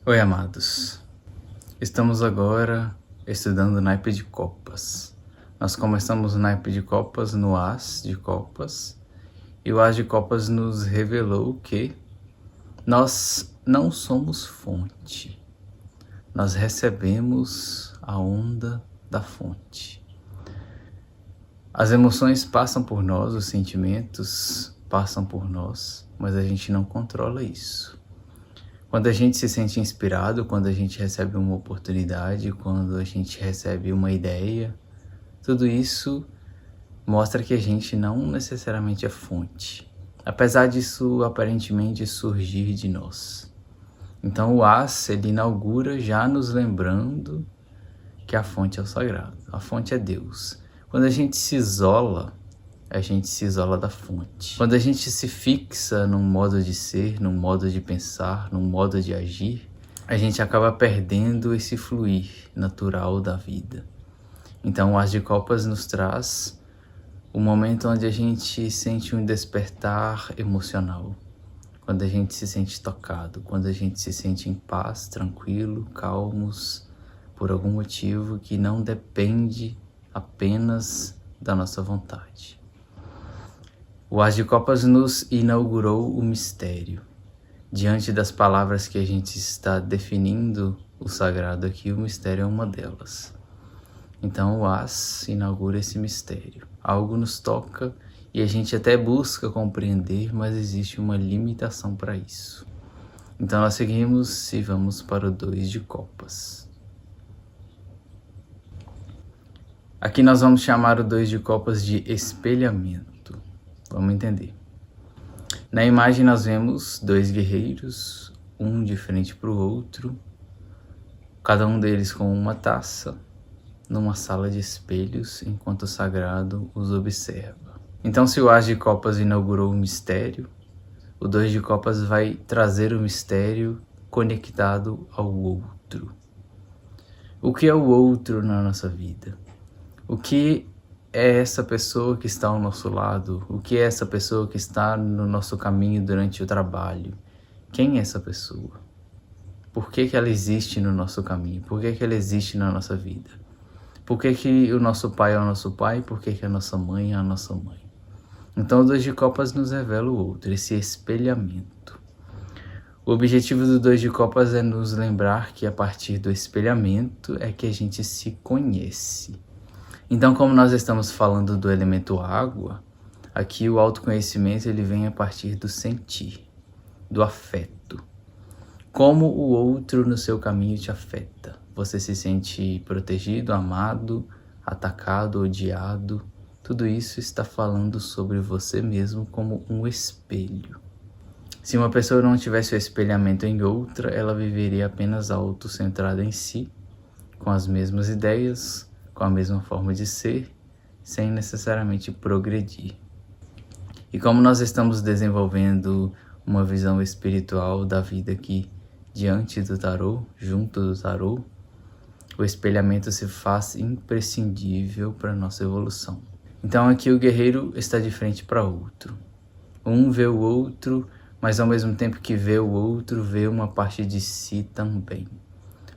Oi, amados. Estamos agora estudando o naipe de copas. Nós começamos o naipe de copas no As de copas, e o As de copas nos revelou que nós não somos fonte, nós recebemos a onda da fonte. As emoções passam por nós, os sentimentos passam por nós, mas a gente não controla isso. Quando a gente se sente inspirado, quando a gente recebe uma oportunidade, quando a gente recebe uma ideia, tudo isso mostra que a gente não necessariamente é fonte, apesar disso aparentemente surgir de nós. Então o As, ele inaugura já nos lembrando que a fonte é o sagrado, a fonte é Deus. Quando a gente se isola da fonte. Quando a gente se fixa num modo de ser, num modo de pensar, num modo de agir, a gente acaba perdendo esse fluir natural da vida. Então o As de Copas nos traz o momento onde a gente sente um despertar emocional, quando a gente se sente tocado, quando a gente se sente em paz, tranquilo, calmos, por algum motivo que não depende apenas da nossa vontade. O As de Copas nos inaugurou o mistério. Diante das palavras que a gente está definindo o sagrado aqui, o mistério é uma delas. Então o As inaugura esse mistério. Algo nos toca e a gente até busca compreender, mas existe uma limitação para isso. Então nós seguimos e vamos para o 2 de Copas. Aqui nós vamos chamar o 2 de Copas de espelhamento. Vamos entender. Na imagem nós vemos dois guerreiros, um de frente para o outro, cada um deles com uma taça, numa sala de espelhos, enquanto o sagrado os observa. Então, se o As de Copas inaugurou o mistério, o 2 de Copas vai trazer o mistério conectado ao outro. O que é o outro na nossa vida? O que é essa pessoa que está ao nosso lado? O que é essa pessoa que está no nosso caminho durante o trabalho? Quem é essa pessoa? Por que ela existe no nosso caminho? Por que ela existe na nossa vida? Por que o nosso pai é o nosso pai? Por que a nossa mãe é a nossa mãe? Então o 2 de Copas nos revela o outro, esse espelhamento. O objetivo do 2 de Copas é nos lembrar que a partir do espelhamento é que a gente se conhece. Então, como nós estamos falando do elemento água, aqui o autoconhecimento ele vem a partir do sentir, do afeto. Como o outro no seu caminho te afeta? Você se sente protegido, amado, atacado, odiado? Tudo isso está falando sobre você mesmo como um espelho. Se uma pessoa não tivesse o espelhamento em outra, ela viveria apenas autocentrada em si, com as mesmas ideias, com a mesma forma de ser, sem necessariamente progredir. E como nós estamos desenvolvendo uma visão espiritual da vida aqui diante do tarô, junto do tarô, o espelhamento se faz imprescindível para a nossa evolução. Então aqui o guerreiro está de frente para outro. Um vê o outro, mas ao mesmo tempo que vê o outro, vê uma parte de si também.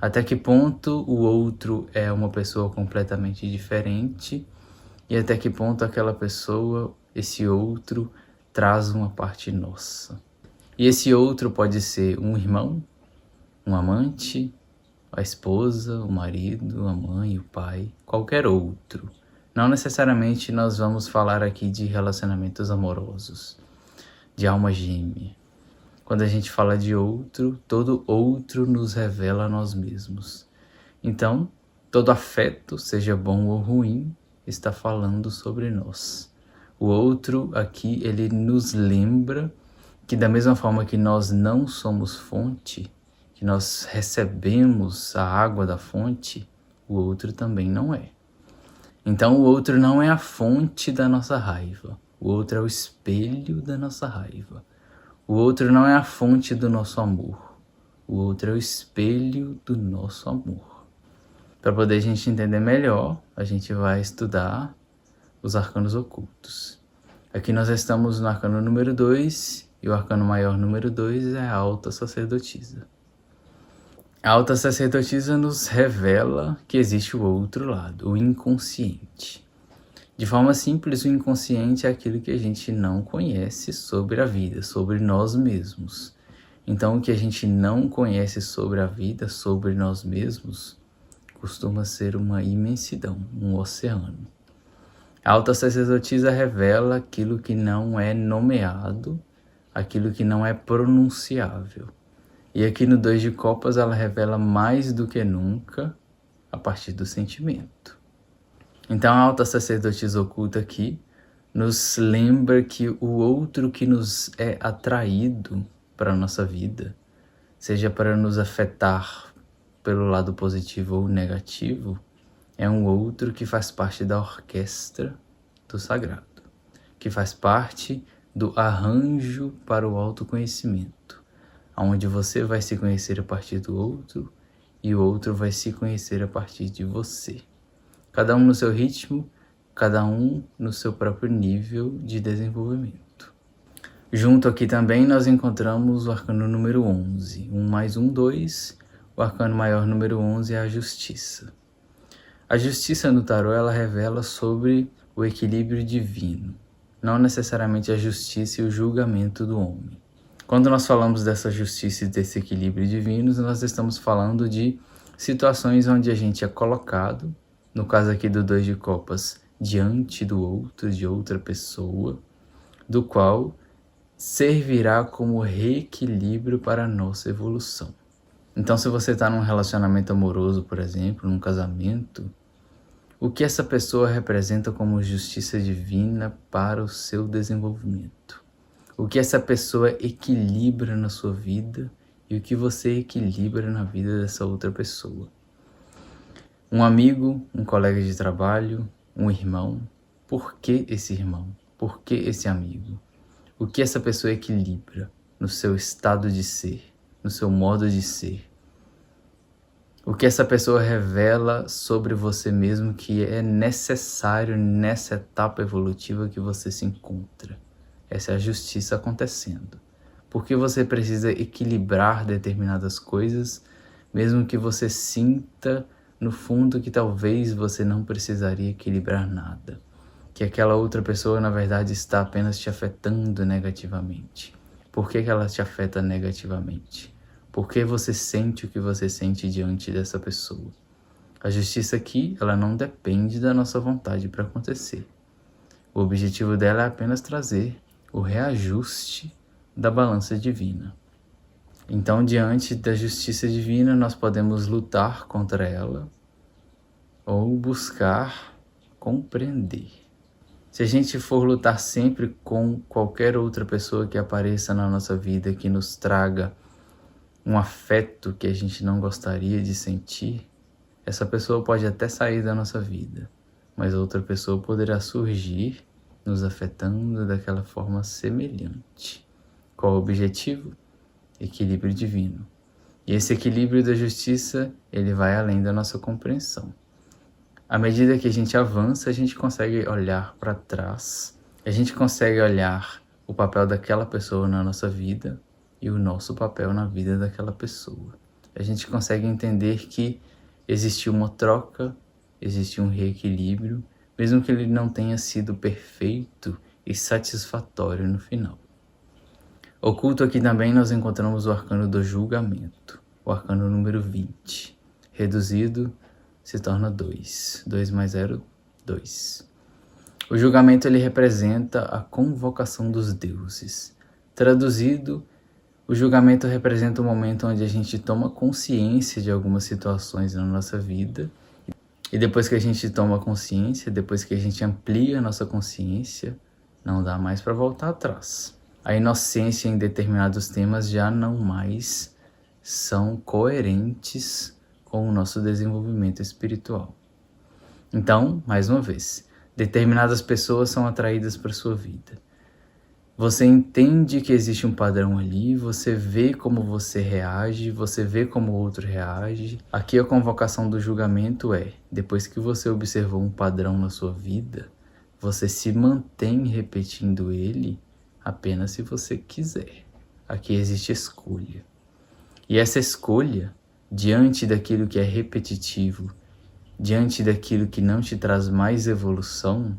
Até que ponto o outro é uma pessoa completamente diferente e até que ponto aquela pessoa, esse outro, traz uma parte nossa. E esse outro pode ser um irmão, um amante, a esposa, o marido, a mãe, o pai, qualquer outro. Não necessariamente nós vamos falar aqui de relacionamentos amorosos, de alma gêmea. Quando a gente fala de outro, todo outro nos revela a nós mesmos. Então, todo afeto, seja bom ou ruim, está falando sobre nós. O outro aqui, ele nos lembra que da mesma forma que nós não somos fonte, que nós recebemos a água da fonte, o outro também não é. Então, o outro não é a fonte da nossa raiva. O outro é o espelho da nossa raiva. O outro não é a fonte do nosso amor. O outro é o espelho do nosso amor. Para poder a gente entender melhor, a gente vai estudar os arcanos ocultos. Aqui nós estamos no arcano número 2, e o arcano maior número 2 é a alta sacerdotisa. A alta sacerdotisa nos revela que existe o outro lado, o inconsciente. De forma simples, o inconsciente é aquilo que a gente não conhece sobre a vida, sobre nós mesmos. Então, o que a gente não conhece sobre a vida, sobre nós mesmos, costuma ser uma imensidão, um oceano. A alta sacerdotisa revela aquilo que não é nomeado, aquilo que não é pronunciável. E aqui no 2 de Copas ela revela mais do que nunca a partir do sentimento. Então a alta sacerdotisa oculta aqui nos lembra que o outro que nos é atraído para a nossa vida, seja para nos afetar pelo lado positivo ou negativo, é um outro que faz parte da orquestra do sagrado, que faz parte do arranjo para o autoconhecimento, onde você vai se conhecer a partir do outro e o outro vai se conhecer a partir de você. Cada um no seu ritmo, cada um no seu próprio nível de desenvolvimento. Junto aqui também nós encontramos o arcano número 11, 1 mais 1, 2, o arcano maior número 11 é a justiça. A justiça no tarô ela revela sobre o equilíbrio divino, não necessariamente a justiça e o julgamento do homem. Quando nós falamos dessa justiça e desse equilíbrio divino, nós estamos falando de situações onde a gente é colocado, no caso aqui do 2 de Copas, diante do outro, de outra pessoa, do qual servirá como reequilíbrio para a nossa evolução. Então, se você está num relacionamento amoroso, por exemplo, num casamento, o que essa pessoa representa como justiça divina para o seu desenvolvimento? O que essa pessoa equilibra na sua vida e o que você equilibra na vida dessa outra pessoa? Um amigo, um colega de trabalho, um irmão. Por que esse irmão? Por que esse amigo? O que essa pessoa equilibra no seu estado de ser, no seu modo de ser? O que essa pessoa revela sobre você mesmo que é necessário nessa etapa evolutiva que você se encontra? Essa é a justiça acontecendo. Porque você precisa equilibrar determinadas coisas, mesmo que você sinta no fundo que talvez você não precisaria equilibrar nada. Que aquela outra pessoa, na verdade, está apenas te afetando negativamente. Por que ela te afeta negativamente? Por que você sente o que você sente diante dessa pessoa? A justiça aqui, ela não depende da nossa vontade para acontecer. O objetivo dela é apenas trazer o reajuste da balança divina. Então, diante da justiça divina, nós podemos lutar contra ela ou buscar compreender. Se a gente for lutar sempre com qualquer outra pessoa que apareça na nossa vida, que nos traga um afeto que a gente não gostaria de sentir, essa pessoa pode até sair da nossa vida, mas outra pessoa poderá surgir nos afetando daquela forma semelhante. Qual o objetivo? Equilíbrio divino. E esse equilíbrio da justiça, ele vai além da nossa compreensão. À medida que a gente avança, a gente consegue olhar para trás, a gente consegue olhar o papel daquela pessoa na nossa vida e o nosso papel na vida daquela pessoa. A gente consegue entender que existiu uma troca, existe um reequilíbrio, mesmo que ele não tenha sido perfeito e satisfatório no final. Oculto aqui também nós encontramos o arcano do julgamento, o arcano número 20. Reduzido se torna 2. 2 mais 0, 2. O julgamento ele representa a convocação dos deuses. Traduzido, o julgamento representa o momento onde a gente toma consciência de algumas situações na nossa vida. E depois que a gente toma consciência, depois que a gente amplia a nossa consciência, não dá mais para voltar atrás. A inocência em determinados temas já não mais são coerentes com o nosso desenvolvimento espiritual. Então, mais uma vez, determinadas pessoas são atraídas para a sua vida. Você entende que existe um padrão ali, você vê como você reage, você vê como o outro reage. Aqui a convocação do julgamento é, depois que você observou um padrão na sua vida, você se mantém repetindo ele apenas se você quiser. Aqui existe escolha. E essa escolha diante daquilo que é repetitivo, diante daquilo que não te traz mais evolução,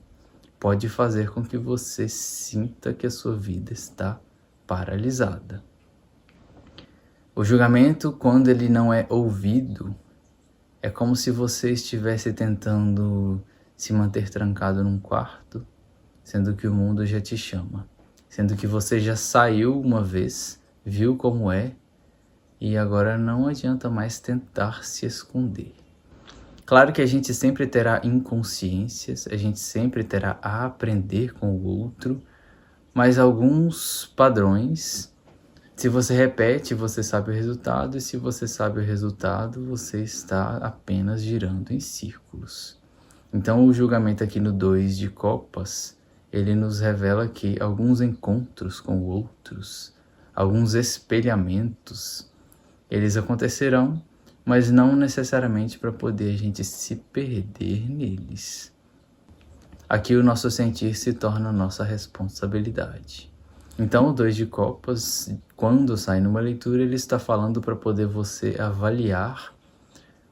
pode fazer com que você sinta que a sua vida está paralisada. O julgamento, quando ele não é ouvido, é como se você estivesse tentando se manter trancado num quarto, sendo que o mundo já te chama, sendo que você já saiu uma vez, viu como é, e agora não adianta mais tentar se esconder. Claro que a gente sempre terá inconsciências, a gente sempre terá a aprender com o outro, mas alguns padrões, se você repete, você sabe o resultado, e se você sabe o resultado, você está apenas girando em círculos. Então o julgamento aqui no 2 de copas, ele nos revela que alguns encontros com outros, alguns espelhamentos, eles acontecerão, mas não necessariamente para poder a gente se perder neles. Aqui o nosso sentir se torna nossa responsabilidade. Então o 2 de copas, quando sai numa leitura, ele está falando para poder você avaliar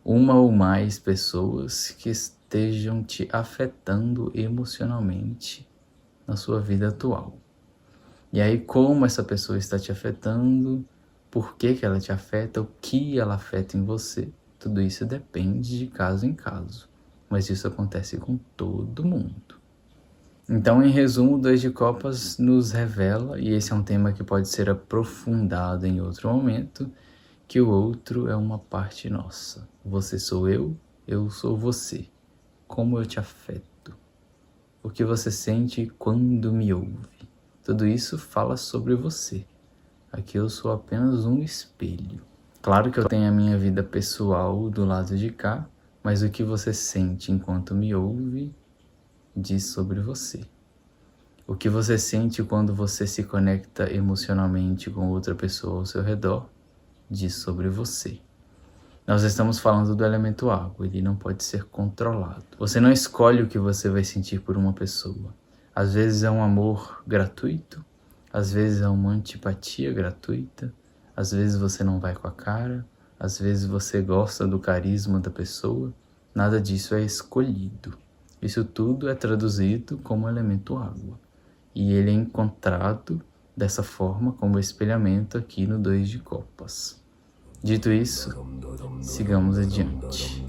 uma ou mais pessoas que estejam te afetando emocionalmente na sua vida atual. E aí como essa pessoa está te afetando, por que ela te afeta, o que ela afeta em você, tudo isso depende de caso em caso, mas isso acontece com todo mundo. Então, em resumo, o 2 de copas nos revela, e esse é um tema que pode ser aprofundado em outro momento, que o outro é uma parte nossa. Você sou eu sou você. Como eu te afeto? O que você sente quando me ouve? Tudo isso fala sobre você. Aqui eu sou apenas um espelho. Claro que eu tenho a minha vida pessoal do lado de cá, mas o que você sente enquanto me ouve diz sobre você. O que você sente quando você se conecta emocionalmente com outra pessoa ao seu redor diz sobre você. Nós estamos falando do elemento água, ele não pode ser controlado. Você não escolhe o que você vai sentir por uma pessoa. Às vezes é um amor gratuito, às vezes é uma antipatia gratuita, às vezes você não vai com a cara, às vezes você gosta do carisma da pessoa. Nada disso é escolhido. Isso tudo é traduzido como elemento água. E ele é encontrado dessa forma como espelhamento aqui no 2 de copas. Dito isso, sigamos adiante.